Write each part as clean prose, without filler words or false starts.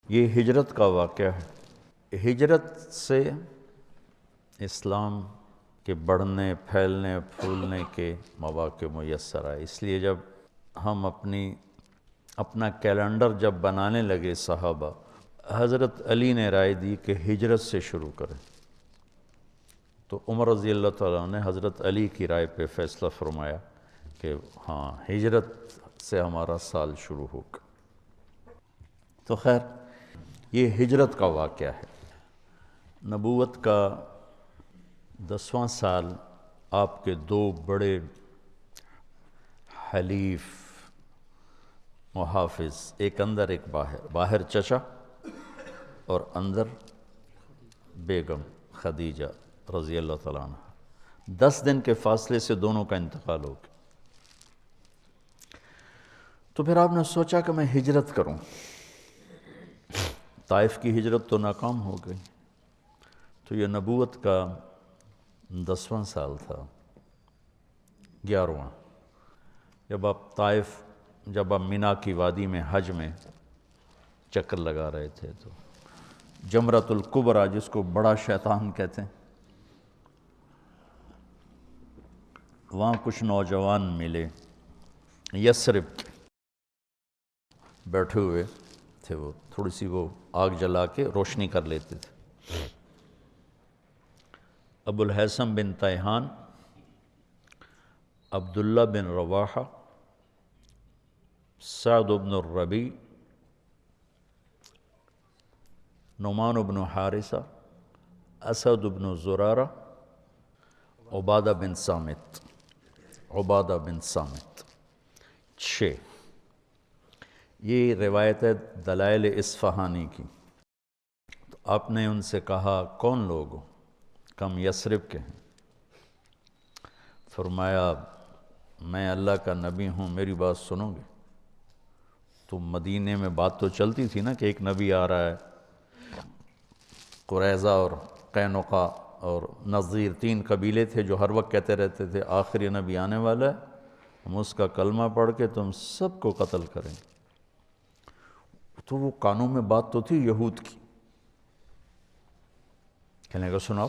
یہ ہجرت کا واقعہ ہے۔ ہجرت سے اسلام کے بڑھنے، پھیلنے، پھولنے کے مواقع میسر آئے۔ اس لیے جب ہم اپنا کیلنڈر جب بنانے لگے صحابہ، حضرت علی نے رائے دی کہ ہجرت سے شروع کریں، تو عمر رضی اللہ تعالیٰ نے حضرت علی کی رائے پہ فیصلہ فرمایا کہ ہاں ہجرت سے ہمارا سال شروع ہوگا۔ تو خیر یہ ہجرت کا واقعہ ہے۔ نبوت کا 10واں سال آپ کے دو بڑے حلیف محافظ، ایک اندر ایک باہر، باہر چچا اور اندر بیگم خدیجہ رضی اللہ تعالیٰ عنہ، 10 دن کے فاصلے سے دونوں کا انتقال ہو گیا۔ تو پھر آپ نے سوچا کہ میں ہجرت کروں۔ طائف کی ہجرت تو ناکام ہو گئی، تو یہ نبوت کا 10واں سال تھا، 11واں، جب آپ مینا کی وادی میں حج میں چکر لگا رہے تھے، تو جمرۃ الکبریٰ جس کو بڑا شیطان کہتے ہیں، وہاں کچھ نوجوان ملے، یثرب بیٹھے ہوئے تھے، وہ تھوڑی سی وہ آگ جلا کے روشنی کر لیتے تھے۔ ابو الہیثم بن تیہان، عبداللہ بن رواحہ، سعد بن الربیع، نعمان بن حارثہ، اسد بن زرارہ، عبادہ بن صامت، 6۔ یہ روایت ہے دلائل اصفہانی کی۔ تو آپ نے ان سے کہا کون لوگ ہو؟ کم یثرب کے ہیں۔ فرمایا میں اللہ کا نبی ہوں، میری بات سنو گے؟ تو مدینے میں بات تو چلتی تھی نا کہ ایک نبی آ رہا ہے، قریظہ اور قینقاع اور نذیر 3 قبیلے تھے جو ہر وقت کہتے رہتے تھے آخری نبی آنے والا ہے، ہم اس کا کلمہ پڑھ کے تم سب کو قتل کریں۔ تو وہ کانوں میں بات تو تھی یہود کی، کہنے کا سناؤ،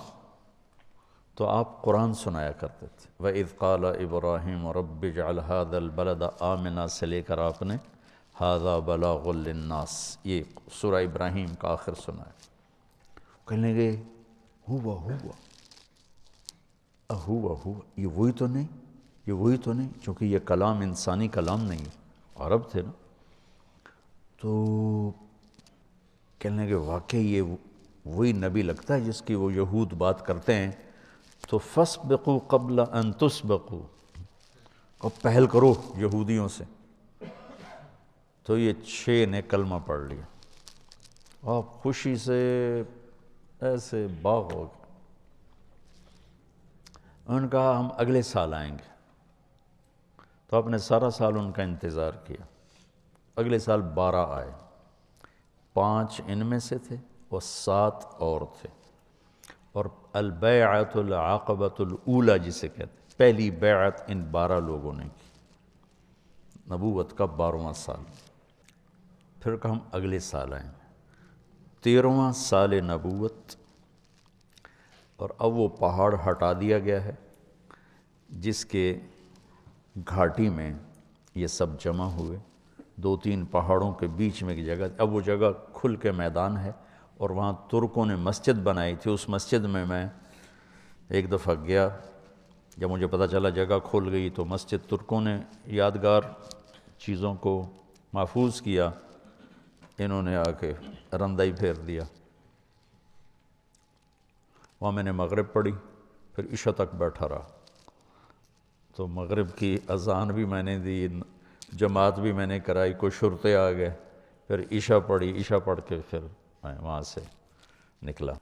تو آپ قرآن سنایا کرتے تھے۔ وَإِذْ قَالَ إِبْرَاهِيمُ رَبِّ اجْعَلْ هَذَا الْبَلَدَ آمِنًا سے لے کر آپ نے هَذَا بَلَاغٌ لِلنَّاسِ، یہ سورہ ابراہیم کا آخر سنایا۔ کہنے لگے ہوا یہ وہی تو نہیں، چونکہ یہ کلام انسانی کلام نہیں ہے، عرب تھے نا۔ تو کہنے لگے واقعی یہ وہی نبی لگتا ہے جس کی وہ یہود بات کرتے ہیں، تو فَاسْبِقُوا قَبْلَ أَن تُسْبِقُوا، اب پہل کرو یہودیوں سے۔ تو یہ 6 نے کلمہ پڑھ لیا، آپ خوشی سے ایسے باغ ہو گئے۔ انہوں نے کہا ہم اگلے سال آئیں گے۔ تو آپ نے سارا سال ان کا انتظار کیا۔ اگلے سال 12 آئے، 5 ان میں سے تھے اور 7 اور تھے، اور البیعۃ العقبۃ الاولی جسے کہتے ہیں، پہلی بیعت ان 12 لوگوں نے کی، نبوت کا 12واں سال۔ پھر کہ ہم اگلے سال آئیں گے، 13واں سال نبوت، اور اب وہ پہاڑ ہٹا دیا گیا ہے جس کے گھاٹی میں یہ سب جمع ہوئے، 2-3 پہاڑوں کے بیچ میں ایک جگہ، اب وہ جگہ کھل کے میدان ہے، اور وہاں ترکوں نے مسجد بنائی تھی۔ اس مسجد میں ایک دفعہ گیا، جب مجھے پتہ چلا جگہ کھل گئی، تو مسجد ترکوں نے یادگار چیزوں کو محفوظ کیا، انہوں نے آ کے رندہ ہی پھیر دیا۔ وہاں میں نے مغرب پڑھی، پھر عشاء تک بیٹھا رہا، تو مغرب کی اذان بھی میں نے دی، جماعت بھی میں نے کرائی، کوئی شرطے آ گئے، پھر عشاء پڑھی، عشاء پڑھ کے پھر میں وہاں سے نکلا۔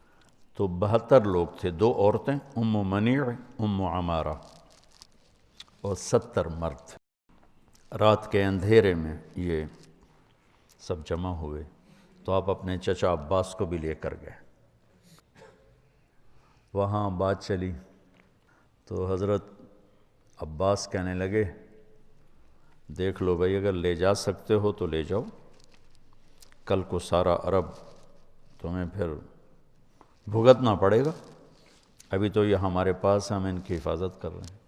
تو 72 لوگ تھے، 2 عورتیں ام منیع، ام عمارہ، اور 70 مرد۔ رات کے اندھیرے میں یہ سب جمع ہوئے، تو آپ اپنے چچا عباس کو بھی لے کر گئے۔ وہاں بات چلی تو حضرت عباس کہنے لگے دیکھ لو بھائی، اگر لے جا سکتے ہو تو لے جاؤ، کل کو سارا عرب تمہیں پھر بھگتنا پڑے گا، ابھی تو یہ ہمارے پاس ہم ان کی حفاظت کر رہے ہیں۔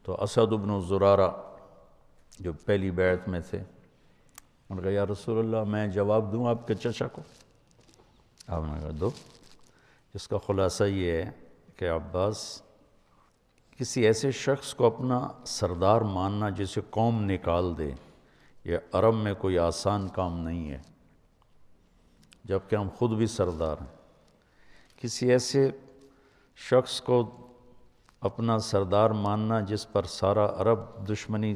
تو اسد بن زرارہ جو پہلی بیعت میں تھے، انہوں نے کہا یا رسول اللہ میں جواب دوں آپ کے چچا کو؟ آپ نے کہا دو۔ جس کا خلاصہ یہ ہے کہ عباس، کسی ایسے شخص کو اپنا سردار ماننا جسے قوم نکال دے، یہ عرب میں کوئی آسان کام نہیں ہے، جبکہ ہم خود بھی سردار ہیں۔ کسی ایسے شخص کو اپنا سردار ماننا جس پر سارا عرب دشمنی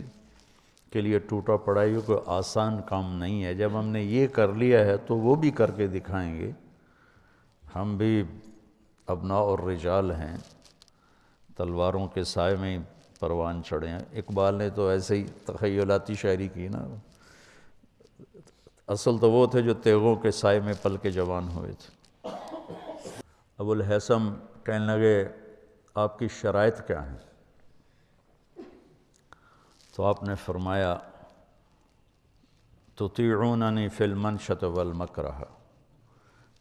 کے لیے ٹوٹا پڑا ہے، یہ کوئی آسان کام نہیں ہے۔ جب ہم نے یہ کر لیا ہے تو وہ بھی کر کے دکھائیں گے۔ ہم بھی ابناء اور رجال ہیں، تلواروں کے سائے میں ہی پروان چڑھے ہیں۔ اقبال نے تو ایسے ہی تخیلاتی شاعری کی نا، اصل تو وہ تھے جو تیغوں کے سائے میں پل کے جوان ہوئے تھے۔ ابو الہیثم کہنے لگے آپ کی شرائط کیا ہیں؟ تو آپ نے فرمایا تطیعوننی فی المنشط والمکرہ،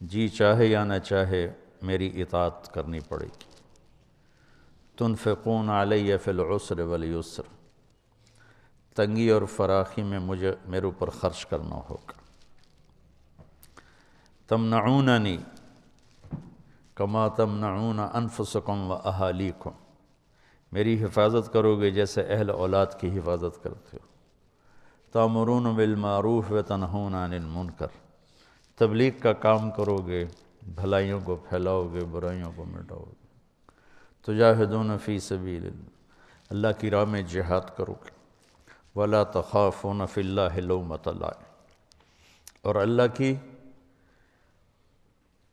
جی چاہے یا نہ چاہے میری اطاعت کرنی پڑے گی۔ تنفقون علی فی العسر والیسر، تنگی اور فراخی میں میرے اوپر خرچ کرنا ہوگا۔ تمنعوننی کما تمنعون انفسکم و اہالیکم، میری حفاظت کرو گے جیسے اہل اولاد کی حفاظت کرتے ہو۔ تأمرون بالمعروف و تنہون عن المنکر، تبلیغ کا کام کرو گے، بھلائیوں کو پھیلاؤ گے، برائیوں کو مٹاؤ گے۔ تجاہدون فی سبیل اللہ، اللہ کی راہ میں جہاد کرو گے۔ ولا تخافون فی اللہ لومۃ لائم، اور اللہ کی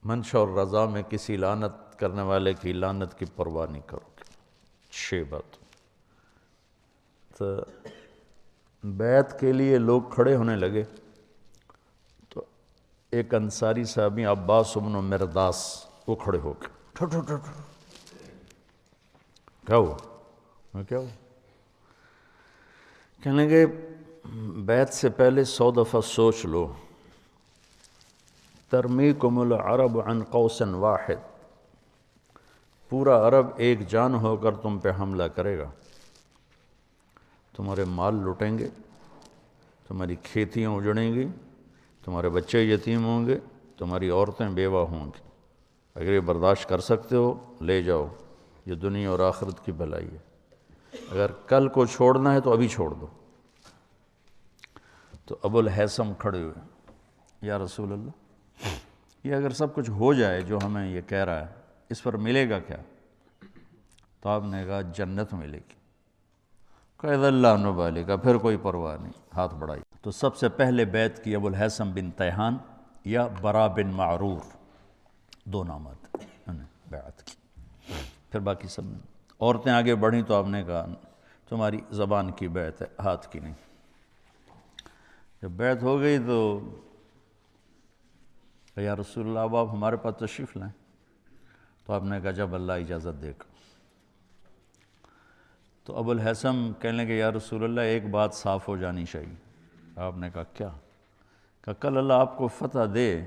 منشا اور رضا میں کسی لعنت کرنے والے کی لعنت کی پرواہ نہیں کرو گے۔ 6 بات۔ تو بیعت کے لیے لوگ کھڑے ہونے لگے تو ایک انصاری صحابی عباس بن مرداس وہ کھڑے ہو گئے، کیا ہوا؟ میں کیا ہوا؟ کہنے لگے بیعت سے پہلے 100 دفعہ سوچ لو، ترمیکم العرب عن قوس واحد، پورا عرب ایک جان ہو کر تم پہ حملہ کرے گا، تمہارے مال لٹیں گے، تمہاری کھیتیاں اجڑیں گی، تمہارے بچے یتیم ہوں گے، تمہاری عورتیں بیوہ ہوں گی۔ اگر یہ برداشت کر سکتے ہو لے جاؤ، یہ دنیا اور آخرت کی بھلائی ہے، اگر کل کو چھوڑنا ہے تو ابھی چھوڑ دو۔ تو ابو الہیثم کھڑے ہوئے، یا رسول اللہ یہ اگر سب کچھ ہو جائے جو ہمیں یہ کہہ رہا ہے، اس پر ملے گا کیا؟ تو آپ نے کہا جنت ملے گی۔ قید اللہ نبالے کا، پھر کوئی پرواہ نہیں، ہاتھ بڑھائی۔ تو سب سے پہلے بیعت کی ابو الہیثم بن تیہان یا برا بن معرور، 2 نامات انہوں نے بیعت کی۔ پھر باقی سب نے، عورتیں آگے بڑھیں تو آپ نے کہا تمہاری زبان کی بیعت ہے، ہاتھ کی نہیں۔ جب بیعت ہو گئی تو یا رسول اللہ اب آپ ہمارے پاس تشریف لائیں۔ تو آپ نے کہا جب اللہ اجازت دے گا۔ تو ابو الہیثم کہنے لگے یا رسول اللہ ایک بات صاف ہو جانی چاہیے۔ آپ نے کہا کیا؟ کہ کل اللہ آپ کو فتح دے،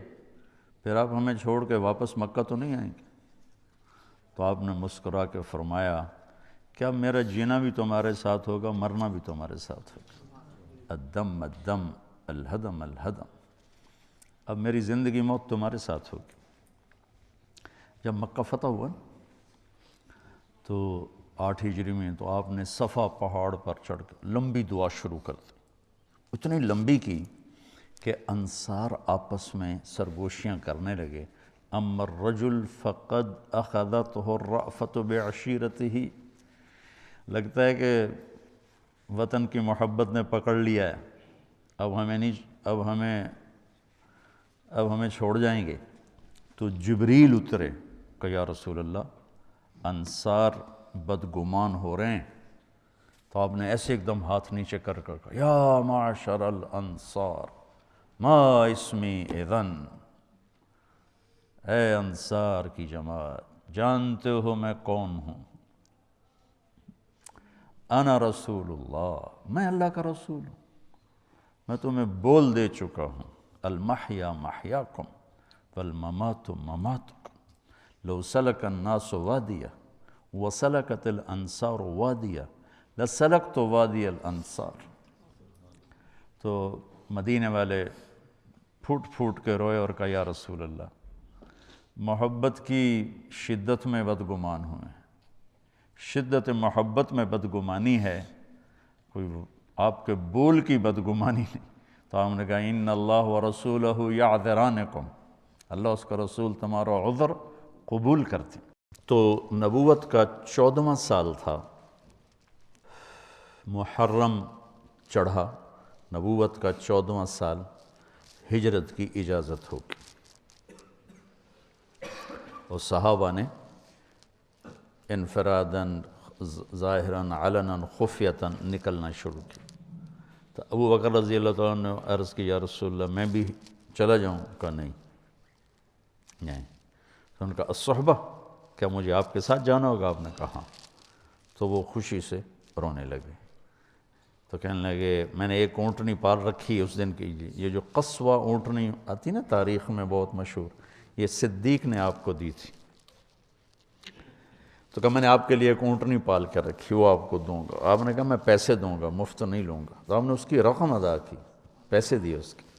پھر آپ ہمیں چھوڑ کے واپس مکہ تو نہیں آئیں گے؟ تو آپ نے مسکرا کے فرمایا کیا میرا جینا بھی تمہارے ساتھ ہوگا، مرنا بھی تمہارے ساتھ ہوگا، الدم الدم الہدم الہدم، اب میری زندگی موت تمہارے ساتھ ہوگی۔ جب مکہ فتح ہوا تو 8 ہجری میں تو آپ نے صفا پہاڑ پر چڑھ کے لمبی دعا شروع کر دی، اتنی لمبی کی کہ انصار آپس میں سرگوشیاں کرنے لگے۔ اما الرجل فقد اخذته الرأفة بعشیرته، لگتا ہے کہ وطن کی محبت نے پکڑ لیا ہے، اب ہمیں چھوڑ جائیں گے۔ تو جبریل اترے کہ یا رسول اللہ انصار بدگمان ہو رہے ہیں۔ تو آپ نے ایسے ایک دم ہاتھ نیچے کر کہا یا معاشر الانصار ما اسمی اذن، اے انصار کی جماعت جانتے ہو میں کون ہوں؟ انا رسول اللہ، میں اللہ کا رسول ہوں، میں تمہیں بول دے چکا ہوں المحیا محیاکم والممات مماتکم لو سلک الناس وادیا وسلکت الانصار وادیا لسلکت وادی الانصار۔ تو مدینے والے پھوٹ پھوٹ کے روئے اور کہا یا رسول اللہ، محبت کی شدت میں بدگمان ہوئے، شدت محبت میں بدگمانی ہے، کوئی آپ کے بول کی بدگمانی نہیں۔ تو ہم نے کہا ان اللہ ورسولہ یعذرانکم، اللہ اس کا رسول تمہارا عذر قبول کرتے۔ تو نبوت کا 14واں سال تھا، محرم چڑھا، نبوت کا 14واں سال، ہجرت کی اجازت ہوگی، اور صحابہ نے انفراداً ظاہراً علناً خفیتاً نکلنا شروع کیا۔ تو ابو بکر رضی اللہ تعالیٰ نے عرض کی یا رسول اللہ میں بھی چلا جاؤں؟ کہا نہیں۔ تو ان کا الصحبہ، کیا مجھے آپ کے ساتھ جانا ہوگا؟ آپ نے کہا ہاں۔ تو وہ خوشی سے رونے لگے، تو کہنے لگے میں نے ایک اونٹنی پال رکھی اس دن کی، یہ جو قصوہ اونٹنی آتی نا تاریخ میں بہت مشہور، یہ صدیق نے آپ کو دی تھی۔ تو کہا میں نے آپ کے لیے ایک اونٹنی پال کر رکھی، وہ آپ کو دوں گا۔ آپ نے کہا میں پیسے دوں گا، مفت نہیں لوں گا۔ تو آپ نے اس کی رقم ادا کی، پیسے دیے اس کے۔